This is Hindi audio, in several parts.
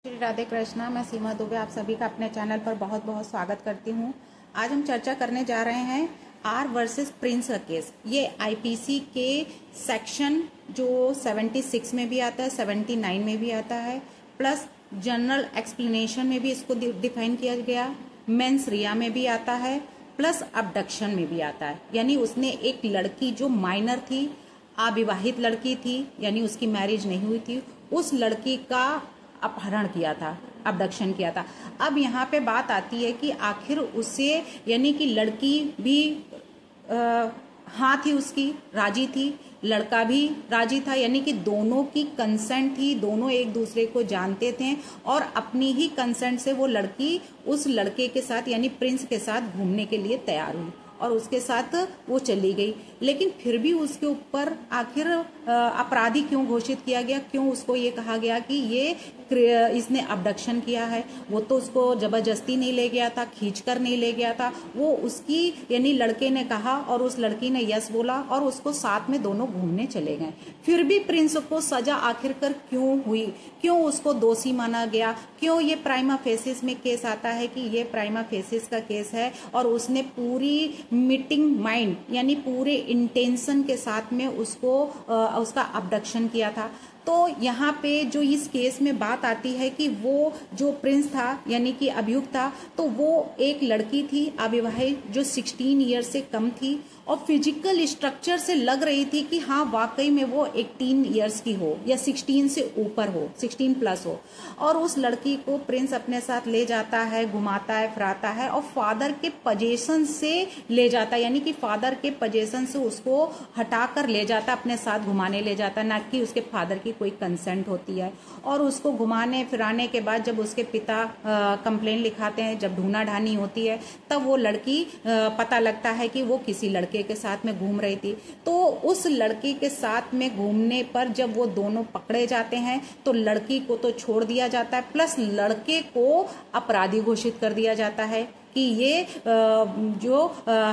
श्री राधे कृष्णा। मैं सीमा दुबे आप सभी का अपने चैनल पर बहुत बहुत स्वागत करती हूँ। आज हम चर्चा करने जा रहे हैं आर वर्सेस प्रिंस का केस। ये आईपीसी के सेक्शन जो 76 में भी आता है, 79 में भी आता है, प्लस जनरल एक्सप्लेनेशन में भी इसको डिफाइन किया गया, मेंस रिया में भी आता है, प्लस अबडक्शन में भी आता है। यानी उसने एक लड़की जो माइनर थी, अविवाहित लड़की थी, यानी उसकी मैरिज नहीं हुई थी, उस लड़की का अपहरण किया था, अबडक्शन किया था। अब यहाँ पे बात आती है कि आखिर उसे, यानी कि लड़की भी हाँ थी, उसकी राजी थी, लड़का भी राजी था, यानी कि दोनों की कंसेंट थी, दोनों एक दूसरे को जानते थे और अपनी ही कंसेंट से वो लड़की उस लड़के के साथ यानी प्रिंस के साथ घूमने के लिए तैयार हुई और उसके साथ वो चली गई। लेकिन फिर भी उसके ऊपर आखिर अपराधी क्यों घोषित किया गया, क्यों उसको ये कहा गया कि ये इसने अबडक्शन किया है। वो तो उसको जबरदस्ती नहीं ले गया था, खींचकर नहीं ले गया था, वो उसकी यानी लड़के ने कहा और उस लड़की ने यस बोला और उसको साथ में दोनों घूमने चले गए। फिर भी प्रिंस को सजा आखिरकार क्यों हुई, क्यों उसको दोषी माना गया, क्यों ये प्राइमा फेसिस में केस आता है कि ये प्राइमा फेसिस का केस है और उसने पूरी मीटिंग माइंड यानी पूरे इंटेंशन के साथ में उसको उसका अबडक्शन किया था। तो यहाँ पे जो इस केस में बात आती है कि वो जो प्रिंस था यानी कि अभियुक्त था, तो वो एक लड़की थी अविवाहित जो 16 ईयर से कम थी और फिजिकल स्ट्रक्चर से लग रही थी कि हाँ वाकई में वो 18 ईयर्स की हो या 16 से ऊपर हो, 16 प्लस हो। और उस लड़की को प्रिंस अपने साथ ले जाता है, घुमाता है, फिराता है और फादर के पोजीशन से ले जाता है, यानी कि फादर के पोजीशन से उसको हटाकर ले जाता, अपने साथ घुमाने ले जाता, ना कि उसके फादर की कोई कंसेंट होती है। और उसको घुमाने फिराने के बाद जब उसके पिता कंप्लेन लिखाते हैं, जब ढूंढा ढानी होती है, तब वो लड़की पता लगता है कि वो किसी लड़के के साथ में घूम रही थी। तो उस लड़की के साथ में घूमने पर जब वो दोनों पकड़े जाते हैं तो लड़की को तो छोड़ दिया जाता है, प्लस लड़के को अपराधी घोषित कर दिया जाता है कि ये जो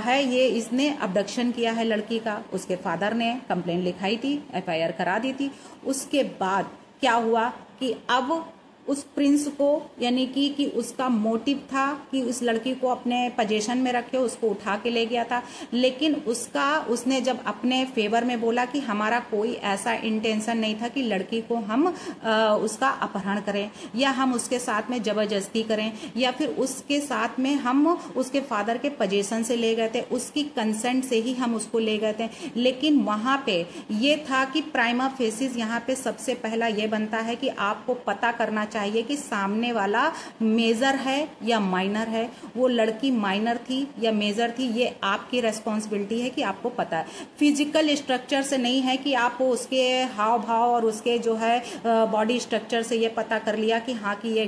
है ये इसने अबडक्शन किया है लड़की का। उसके फादर ने कंप्लेन लिखाई थी, एफआईआर करा दी थी। उसके बाद क्या हुआ कि अब उस प्रिंस को यानी कि उसका मोटिव था कि उस लड़की को अपने पोजीशन में रखे, उसको उठा के ले गया था। लेकिन उसने जब अपने फेवर में बोला कि हमारा कोई ऐसा इंटेंशन नहीं था कि लड़की को हम उसका अपहरण करें या हम उसके साथ में जबरदस्ती करें या फिर उसके साथ में हम उसके फादर के पोजीशन से ले गए थे, उसकी कंसेंट से ही हम उसको ले गए थे। लेकिन वहां पे ये था कि प्राइमा फेसिस यहाँ पे सबसे पहला ये बनता है कि आपको पता करना चाहिए कि सामने वाला मेजर है या माइनर है। वो लड़की माइनर थी या मेजर थी, ये आपकी रेस्पॉन्सिबिलिटी है कि आपको पता है। फिजिकल स्ट्रक्चर से नहीं है कि आप उसके हाव भाव और उसके जो है बॉडी स्ट्रक्चर से ये पता कर लिया कि हाँ कि ये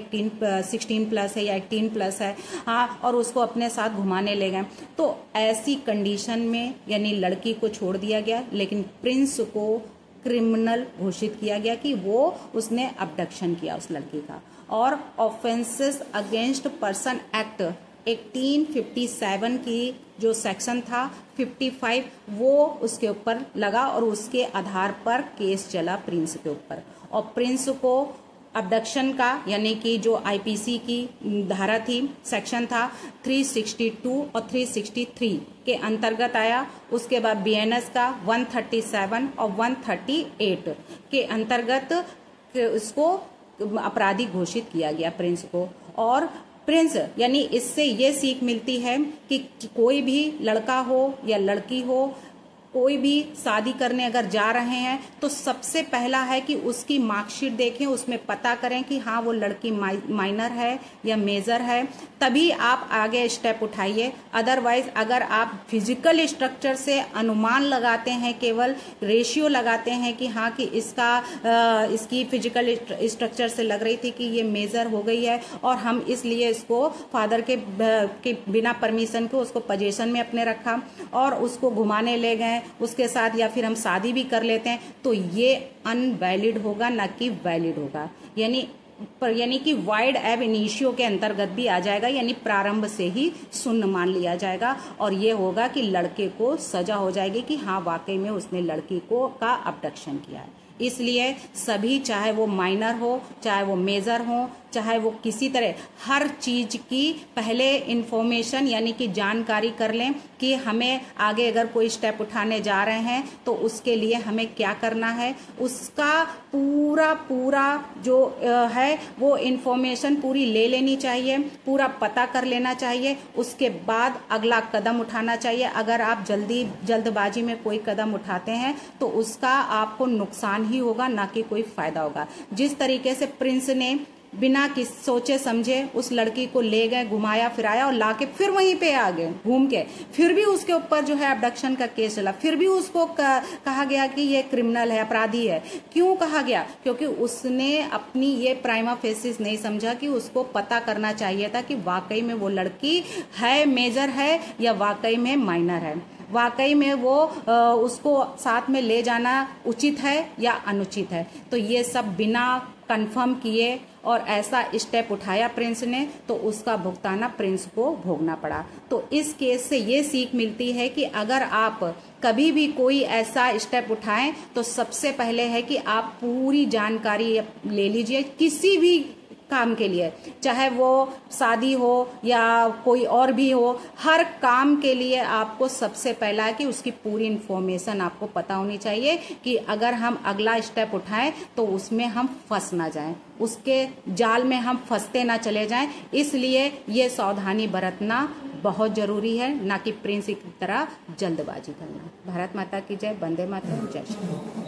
16 प्लस है या 18 प्लस है, हाँ, और उसको अपने साथ घुमाने ले गए। तो ऐसी कंडीशन में यानी लड़की को छोड़ दिया गया, लेकिन प्रिंस को क्रिमिनल घोषित किया गया कि वो उसने अबडक्शन किया उस लड़की का। और ऑफेंसेस अगेंस्ट पर्सन एक्ट 1857 की जो सेक्शन था 55 वो उसके ऊपर लगा और उसके आधार पर केस चला प्रिंस के ऊपर। और प्रिंस को अबडक्शन का यानी कि जो आईपीसी की धारा थी, सेक्शन था 362 और 363 के अंतर्गत आया। उसके बाद बीएनएस का 137 और 138 के अंतर्गत इसको अपराधी घोषित किया गया प्रिंस को। और प्रिंस यानी इससे ये सीख मिलती है कि कोई भी लड़का हो या लड़की हो, कोई भी शादी करने अगर जा रहे हैं तो सबसे पहला है कि उसकी मार्कशीट देखें, उसमें पता करें कि हाँ वो लड़की माइनर है या मेजर है, तभी आप आगे स्टेप उठाइए। अदरवाइज अगर आप फिजिकल स्ट्रक्चर से अनुमान लगाते हैं, केवल रेशियो लगाते हैं कि हाँ कि इसकी फिजिकल स्ट्रक्चर से लग रही थी कि ये मेजर हो गई है और हम इसलिए इसको फादर के बिना परमिशन के उसको पोजीशन में अपने रखा और उसको घुमाने ले गए उसके साथ, या फिर हम शादी भी कर लेते हैं, तो ये अनवैलिड होगा ना कि वैलिड होगा। यानी कि वाइड एब इनिशियो के अंतर्गत भी आ जाएगा, यानी प्रारंभ से ही शून्य मान लिया जाएगा और ये होगा कि लड़के को सजा हो जाएगी कि हाँ वाकई में उसने लड़की को का अबडक्शन किया है। इसलिए सभी, चाहे वो माइनर हो, चाहे वो मेजर हो, चाहे वो किसी तरह, हर चीज की पहले इंफॉर्मेशन यानी कि जानकारी कर लें कि हमें आगे अगर कोई स्टेप उठाने जा रहे हैं तो उसके लिए हमें क्या करना है। उसका पूरा जो है वो इंफॉर्मेशन पूरी ले लेनी चाहिए, पूरा पता कर लेना चाहिए। उसके बाद अगला कदम उठाना चाहिए। अगर आप जल्दबाजी में कोई कदम उठाते हैं तो उसका आपको नुकसान ही होगा, ना कि कोई फायदा होगा। जिस तरीके से प्रिंस ने बिना किस सोचे समझे उस लड़की को ले गए, घुमाया फिराया और लाके फिर वहीं पे आ गए घूम के, फिर भी उसके ऊपर जो है अबडक्शन का केस चला, फिर भी उसको कहा गया कि ये क्रिमिनल है, अपराधी है। क्यों कहा गया? क्योंकि उसने अपनी ये प्राइमा फेसिस नहीं समझा कि उसको पता करना चाहिए था कि वाकई में वो लड़की है मेजर है या वाकई में माइनर है, वाकई में वो उसको साथ में ले जाना उचित है या अनुचित है। तो ये सब बिना कंफर्म किए और ऐसा स्टेप उठाया प्रिंस ने, तो उसका भुगताना प्रिंस को भोगना पड़ा। तो इस केस से ये सीख मिलती है कि अगर आप कभी भी कोई ऐसा स्टेप उठाएं तो सबसे पहले है कि आप पूरी जानकारी ले लीजिए किसी भी काम के लिए, चाहे वो शादी हो या कोई और भी हो। हर काम के लिए आपको सबसे पहला है कि उसकी पूरी इंफॉर्मेशन आपको पता होनी चाहिए कि अगर हम अगला स्टेप उठाएं तो उसमें हम फंस ना जाएं, उसके जाल में हम फंसते ना चले जाएं। इसलिए ये सावधानी बरतना बहुत जरूरी है, ना कि प्रिंस की तरह जल्दबाजी करना। भारत माता की जय। वंदे मातरम। जय श्री राम।